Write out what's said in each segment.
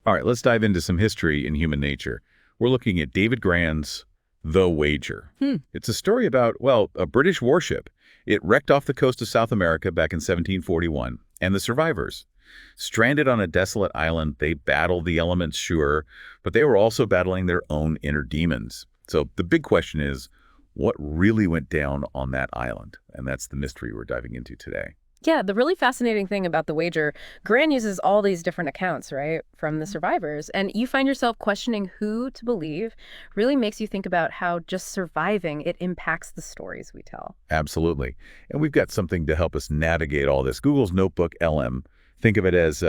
All right, let's dive into some history in human nature. We're looking at David Grann's The Wager. Hmm. It's a story about, well, a British warship. It wrecked off the coast of South America back in 1741, and the survivors. Stranded on a desolate island, they battled the elements, sure, but they were also battling their own inner demons. So the big question is, what really went down on that island? And that's the mystery we're diving into today. Yeah, the really fascinating thing about the wager, Gran uses all these different accounts, right, from the survivors, and you find yourself questioning who to believe. Really makes you think about how just surviving it impacts the stories we tell. Absolutely. And we've got something to help us navigate all this. Google's Notebook LM, think of it as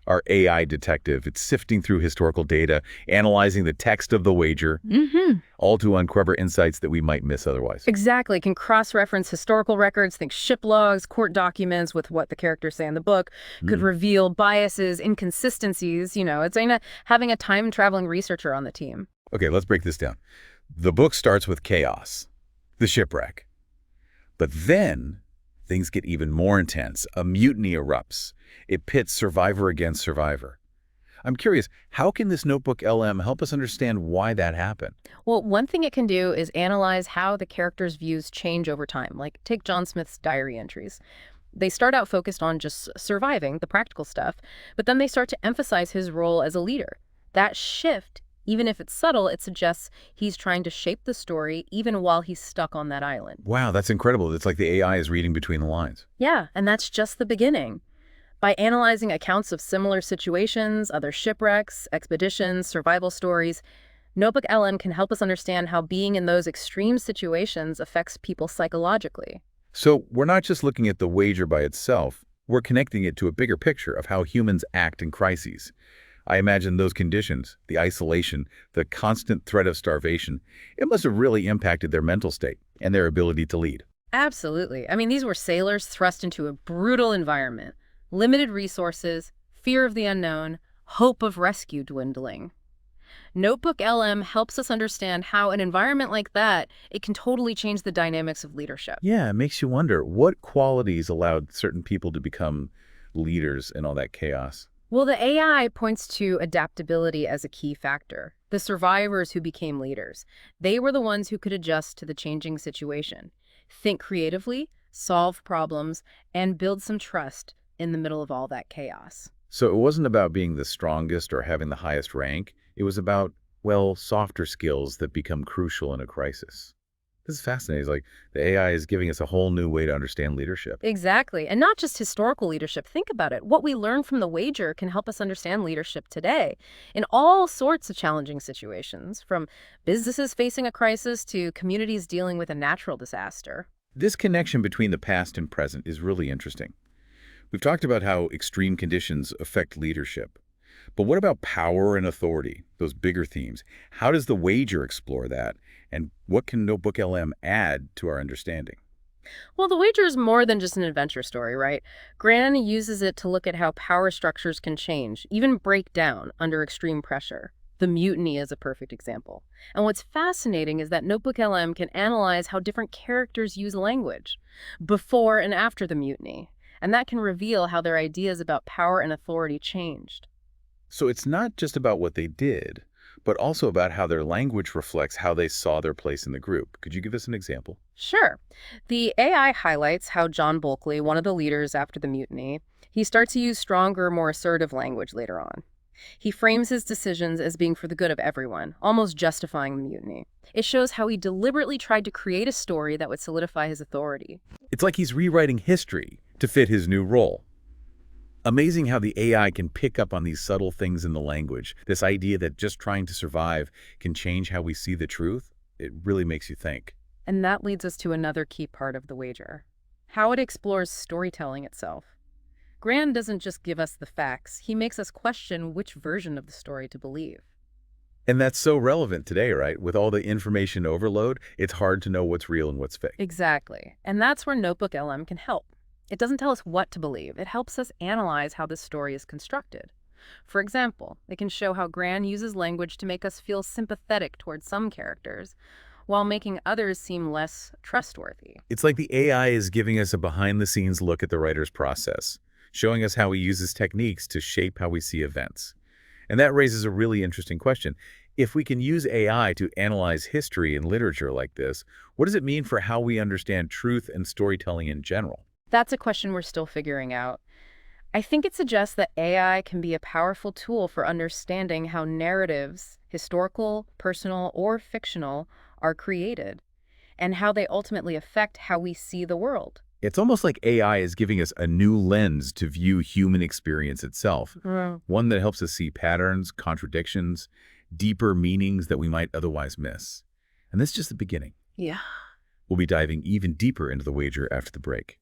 our AI detective. It's sifting through historical data, analyzing the text of the wager, Mm-hmm. all to uncover insights that we might miss otherwise. Exactly. Can cross-reference historical records, think ship logs, court documents with what the characters say in the book, could Mm. reveal biases, inconsistencies. It's having a time-traveling researcher on the team. Okay, let's break this down. The book starts with chaos, the shipwreck. But then things get even more intense. A mutiny erupts. It pits survivor against survivor. I'm curious, how can this Notebook LM help us understand why that happened? Well, one thing it can do is analyze how the characters' views change over time. Like, take John Smith's diary entries. They start out focused on just surviving, the practical stuff, but then they start to emphasize his role as a leader. That shift, even if it's subtle, it suggests he's trying to shape the story even while he's stuck on that island. Wow, that's incredible. It's like the AI is reading between the lines. Yeah, and that's just the beginning. By analyzing accounts of similar situations, other shipwrecks, expeditions, survival stories, Notebook LM can help us understand how being in those extreme situations affects people psychologically. So we're not just looking at the wager by itself, we're connecting it to a bigger picture of how humans act in crises. I imagine those conditions, the isolation, the constant threat of starvation, it must have really impacted their mental state and their ability to lead. Absolutely. I mean, these were sailors thrust into a brutal environment. Limited resources, fear of the unknown, hope of rescue dwindling. Notebook LM helps us understand how an environment like that, it can totally change the dynamics of leadership. Yeah, it makes you wonder what qualities allowed certain people to become leaders in all that chaos. Well, the AI points to adaptability as a key factor. The survivors who became leaders, they were the ones who could adjust to the changing situation, think creatively, solve problems, and build some trust in the middle of all that chaos. So it wasn't about being the strongest or having the highest rank. It was about, well, softer skills that become crucial in a crisis. This is fascinating. It's like the AI is giving us a whole new way to understand leadership. Exactly. And not just historical leadership. Think about it. What we learn from the wager can help us understand leadership today in all sorts of challenging situations, from businesses facing a crisis to communities dealing with a natural disaster. This connection between the past and present is really interesting. We've talked about how extreme conditions affect leadership. But what about power and authority, those bigger themes? How does the wager explore that? And what can Notebook LM add to our understanding? Well, the wager is more than just an adventure story, right? Gran uses it to look at how power structures can change, even break down under extreme pressure. The mutiny is a perfect example. And what's fascinating is that Notebook LM can analyze how different characters use language before and after the mutiny. And that can reveal how their ideas about power and authority changed. So it's not just about what they did, but also about how their language reflects how they saw their place in the group. Could you give us an example? Sure. The AI highlights how John Bulkley, one of the leaders after the mutiny, he starts to use stronger, more assertive language later on. He frames his decisions as being for the good of everyone, almost justifying the mutiny. It shows how he deliberately tried to create a story that would solidify his authority. It's like he's rewriting history to fit his new role. Amazing how the AI can pick up on these subtle things in the language. This idea that just trying to survive can change how we see the truth. It really makes you think. And that leads us to another key part of the wager, how it explores storytelling itself. Gran doesn't just give us the facts, he makes us question which version of the story to believe. And that's so relevant today, right? With all the information overload, it's hard to know what's real and what's fake. Exactly. And that's where Notebook LM can help. It doesn't tell us what to believe. It helps us analyze how this story is constructed. For example, it can show how Gran uses language to make us feel sympathetic towards some characters, while making others seem less trustworthy. It's like the AI is giving us a behind-the-scenes look at the writer's process, showing us how he uses techniques to shape how we see events. And that raises a really interesting question. If we can use AI to analyze history and literature like this, what does it mean for how we understand truth and storytelling in general? That's a question we're still figuring out. I think it suggests that AI can be a powerful tool for understanding how narratives, historical, personal, or fictional, are created, and how they ultimately affect how we see the world. It's almost like AI is giving us a new lens to view human experience itself, Mm. one that helps us see patterns, contradictions, deeper meanings that we might otherwise miss. And this is just the beginning. Yeah. We'll be diving even deeper into the wager after the break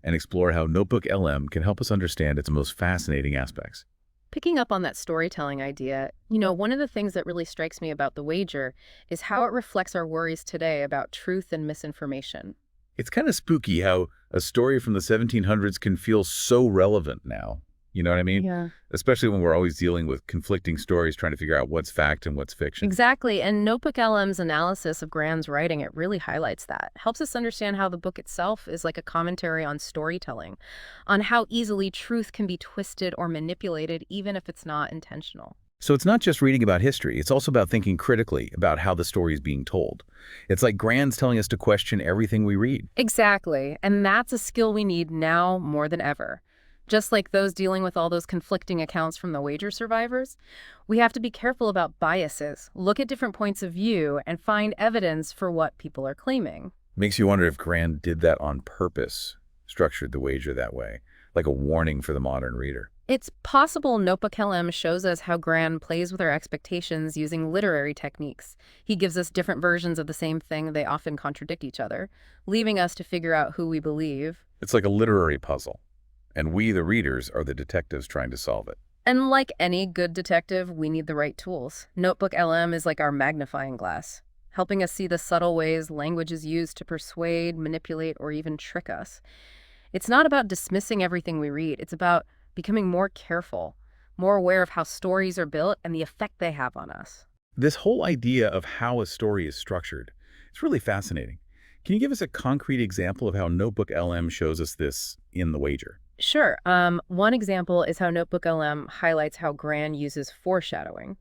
and explore how Notebook LM can help us understand its most fascinating aspects. Picking up on that storytelling idea, one of the things that really strikes me about The Wager is how it reflects our worries today about truth and misinformation. It's kind of spooky how a story from the 1700s can feel so relevant now. You know what I mean? Yeah. Especially when we're always dealing with conflicting stories, trying to figure out what's fact and what's fiction. Exactly, and Notebook LM's analysis of Grann's writing, it really highlights that. Helps us understand how the book itself is like a commentary on storytelling, on how easily truth can be twisted or manipulated even if it's not intentional. So it's not just reading about history, it's also about thinking critically about how the story is being told. It's like Grann's telling us to question everything we read. Exactly, and that's a skill we need now more than ever. Just like those dealing with all those conflicting accounts from the wager survivors, we have to be careful about biases, look at different points of view, and find evidence for what people are claiming. Makes you wonder if Grann did that on purpose, structured the wager that way, like a warning for the modern reader. It's possible Notebook LM shows us how Grann plays with our expectations using literary techniques. He gives us different versions of the same thing. They often contradict each other, leaving us to figure out who we believe. It's like a literary puzzle, and we, the readers, are the detectives trying to solve it. And like any good detective, we need the right tools. Notebook LM is like our magnifying glass, helping us see the subtle ways language is used to persuade, manipulate, or even trick us. It's not about dismissing everything we read. It's about becoming more careful, more aware of how stories are built and the effect they have on us. This whole idea of how a story is structured, it's really fascinating. Can you give us a concrete example of how Notebook LM shows us this in the wager? Sure. One example is how Notebook LM highlights how Grann uses foreshadowing.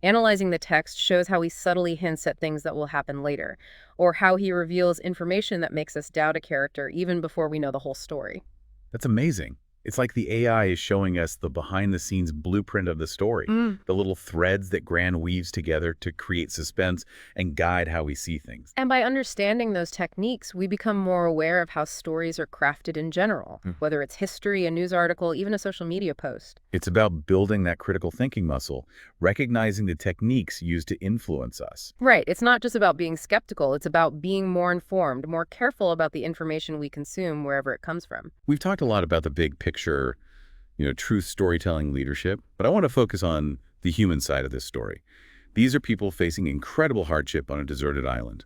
Analyzing the text shows how he subtly hints at things that will happen later, or how he reveals information that makes us doubt a character even before we know the whole story. That's amazing. It's like the AI is showing us the behind-the-scenes blueprint of the story, the little threads that Grann weaves together to create suspense and guide how we see things. And by understanding those techniques, we become more aware of how stories are crafted in general, whether it's history, a news article, even a social media post. It's about building that critical thinking muscle, recognizing the techniques used to influence us. Right. It's not just about being skeptical. It's about being more informed, more careful about the information we consume wherever it comes from. We've talked a lot about the big picture, truth storytelling leadership, but I want to focus on the human side of this story. These are people facing incredible hardship on a deserted island.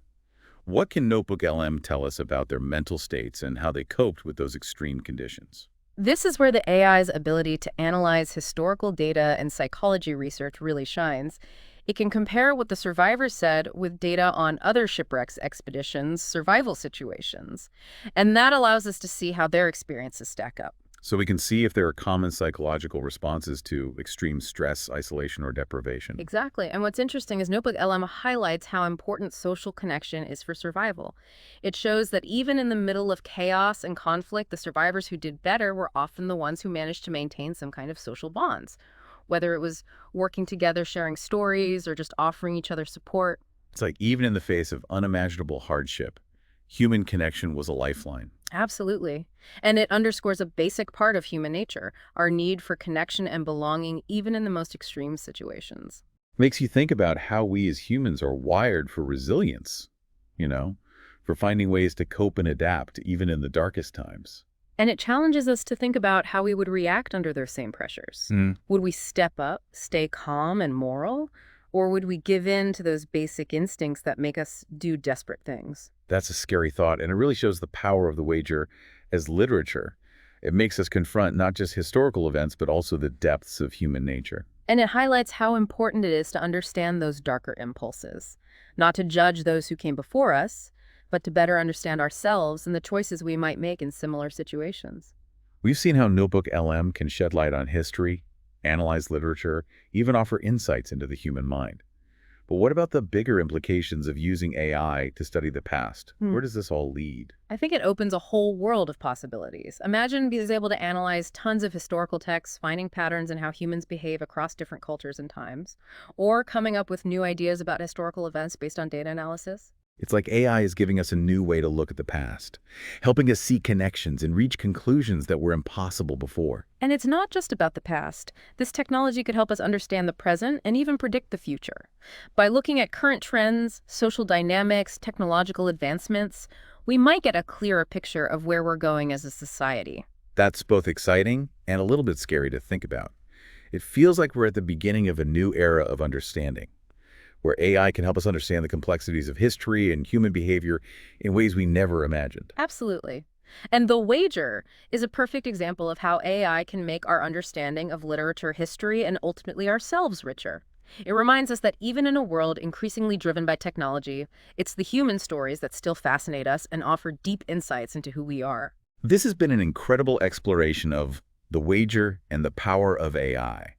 What can Notebook LM tell us about their mental states and how they coped with those extreme conditions? This is where the AI's ability to analyze historical data and psychology research really shines. It can compare what the survivors said with data on other shipwrecks, expeditions, survival situations. And that allows us to see how their experiences stack up. So we can see if there are common psychological responses to extreme stress, isolation, or deprivation. Exactly. And what's interesting is Notebook LM highlights how important social connection is for survival. It shows that even in the middle of chaos and conflict, the survivors who did better were often the ones who managed to maintain some kind of social bonds, whether it was working together, sharing stories, or just offering each other support. It's like even in the face of unimaginable hardship, human connection was a lifeline. Absolutely. And it underscores a basic part of human nature, our need for connection and belonging, even in the most extreme situations. Makes you think about how we as humans are wired for resilience, for finding ways to cope and adapt even in the darkest times. And it challenges us to think about how we would react under those same pressures. Would we step up, stay calm and moral? Or would we give in to those basic instincts that make us do desperate things? That's a scary thought, and it really shows the power of the wager as literature. It makes us confront not just historical events, but also the depths of human nature. And it highlights how important it is to understand those darker impulses, not to judge those who came before us, but to better understand ourselves and the choices we might make in similar situations. We've seen how Notebook LM can shed light on history, analyze literature, even offer insights into the human mind. But what about the bigger implications of using AI to study the past? Where does this all lead? I think it opens a whole world of possibilities. Imagine being able to analyze tons of historical texts, finding patterns in how humans behave across different cultures and times, or coming up with new ideas about historical events based on data analysis. It's like AI is giving us a new way to look at the past, helping us see connections and reach conclusions that were impossible before. And it's not just about the past. This technology could help us understand the present and even predict the future. By looking at current trends, social dynamics, technological advancements, we might get a clearer picture of where we're going as a society. That's both exciting and a little bit scary to think about. It feels like we're at the beginning of a new era of understanding, where AI can help us understand the complexities of history and human behavior in ways we never imagined. Absolutely. And The Wager is a perfect example of how AI can make our understanding of literature, history, and ultimately ourselves richer. It reminds us that even in a world increasingly driven by technology, it's the human stories that still fascinate us and offer deep insights into who we are. This has been an incredible exploration of the wager and the power of AI.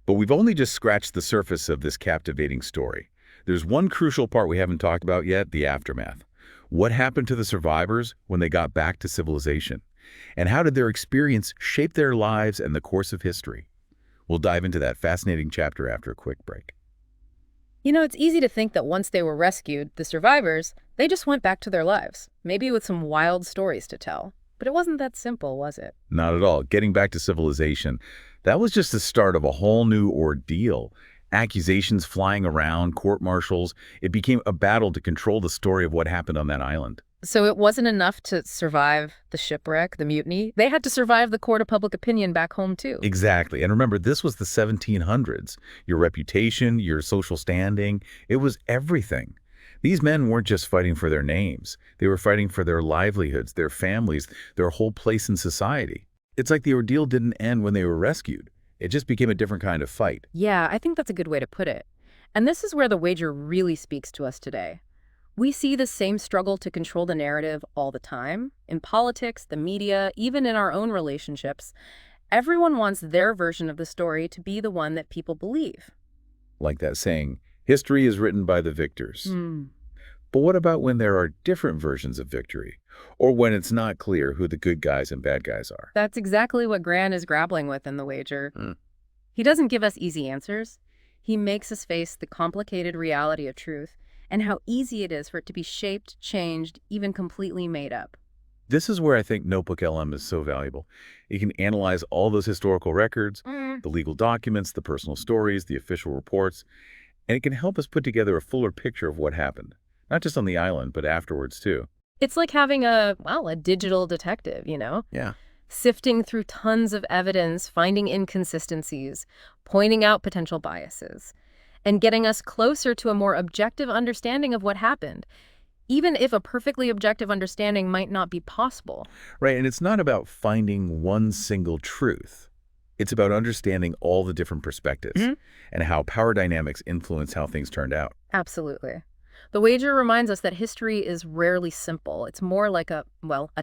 But we've only just scratched the surface of this captivating story. There's one crucial part we haven't talked about yet, the aftermath. What happened to the survivors when they got back to civilization? And how did their experience shape their lives and the course of history? We'll dive into that fascinating chapter after a quick break. You know, it's easy to think that once they were rescued, the survivors, they just went back to their lives, maybe with some wild stories to tell. But it wasn't that simple, was it? Not at all. Getting back to civilization, that was just the start of a whole new ordeal. Accusations flying around, court-martials. It became a battle to control the story of what happened on that island. So it wasn't enough to survive the shipwreck, the mutiny. They had to survive the court of public opinion back home, too. Exactly. And remember, this was the 1700s. Your reputation, your social standing, it was everything. These men weren't just fighting for their names. They were fighting for their livelihoods, their families, their whole place in society. It's like the ordeal didn't end when they were rescued. It just became a different kind of fight. Yeah, I think that's a good way to put it. And this is where The Wager really speaks to us today. We see the same struggle to control the narrative all the time. In politics, the media, even in our own relationships, everyone wants their version of the story to be the one that people believe. Like that saying, history is written by the victors. But what about when there are different versions of victory? Or when it's not clear who the good guys and bad guys are? That's exactly what Grann is grappling with in The Wager. He doesn't give us easy answers. He makes us face the complicated reality of truth and how easy it is for it to be shaped, changed, even completely made up. This is where I think Notebook LM is so valuable. It can analyze all those historical records, the legal documents, the personal stories, the official reports, and it can help us put together a fuller picture of what happened. Not just on the island, but afterwards, too. It's like having a digital detective, you know? Yeah. Sifting through tons of evidence, finding inconsistencies, pointing out potential biases, and getting us closer to a more objective understanding of what happened, even if a perfectly objective understanding might not be possible. Right, and it's not about finding one single truth. It's about understanding all the different perspectives and how power dynamics influence how things turned out. Absolutely. The Wager reminds us that history is rarely simple. It's more like a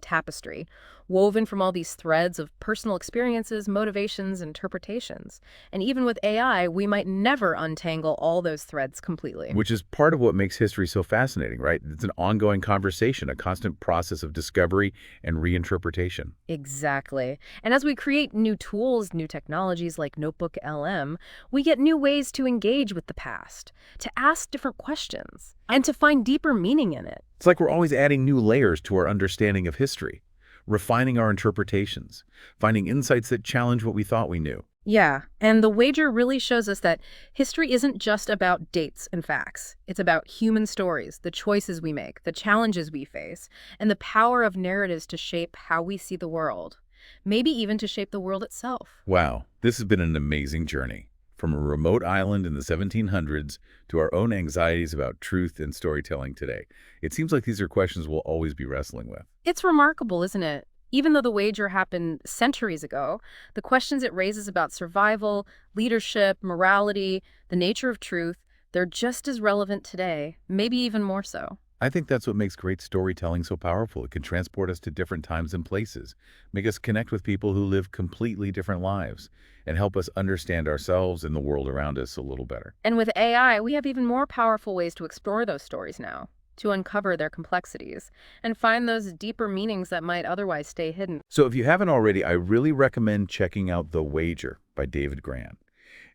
tapestry, woven from all these threads of personal experiences, motivations, interpretations. And even with AI, we might never untangle all those threads completely. Which is part of what makes history so fascinating, right? It's an ongoing conversation, a constant process of discovery and reinterpretation. Exactly. And as we create new tools, new technologies like Notebook LM, we get new ways to engage with the past, to ask different questions, and to find deeper meaning in it. It's like we're always adding new layers to our understanding of history, refining our interpretations, finding insights that challenge what we thought we knew. Yeah, and The Wager really shows us that history isn't just about dates and facts. It's about human stories, the choices we make, the challenges we face, and the power of narratives to shape how we see the world, maybe even to shape the world itself. Wow, this has been an amazing journey. From a remote island in the 1700s to our own anxieties about truth and storytelling today. It seems like these are questions we'll always be wrestling with. It's remarkable, isn't it? Even though The Wager happened centuries ago, the questions it raises about survival, leadership, morality, the nature of truth, they're just as relevant today, maybe even more so. I think that's what makes great storytelling so powerful. It can transport us to different times and places, make us connect with people who live completely different lives, and help us understand ourselves and the world around us a little better. And with AI, we have even more powerful ways to explore those stories now, to uncover their complexities and find those deeper meanings that might otherwise stay hidden. So if you haven't already, I really recommend checking out The Wager by David Grann,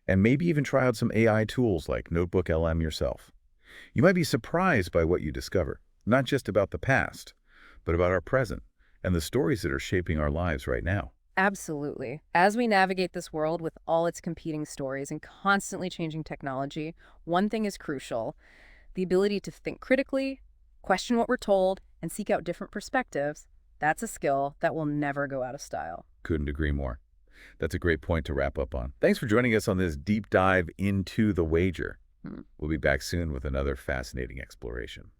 and maybe even try out some AI tools like Notebook LM yourself. You might be surprised by what you discover, not just about the past, but about our present and the stories that are shaping our lives right now. Absolutely. As we navigate this world with all its competing stories and constantly changing technology, one thing is crucial: the ability to think critically, question what we're told, and seek out different perspectives. That's a skill that will never go out of style. Couldn't agree more. That's a great point to wrap up on. Thanks for joining us on this deep dive into The Wager. Hmm. We'll be back soon with another fascinating exploration.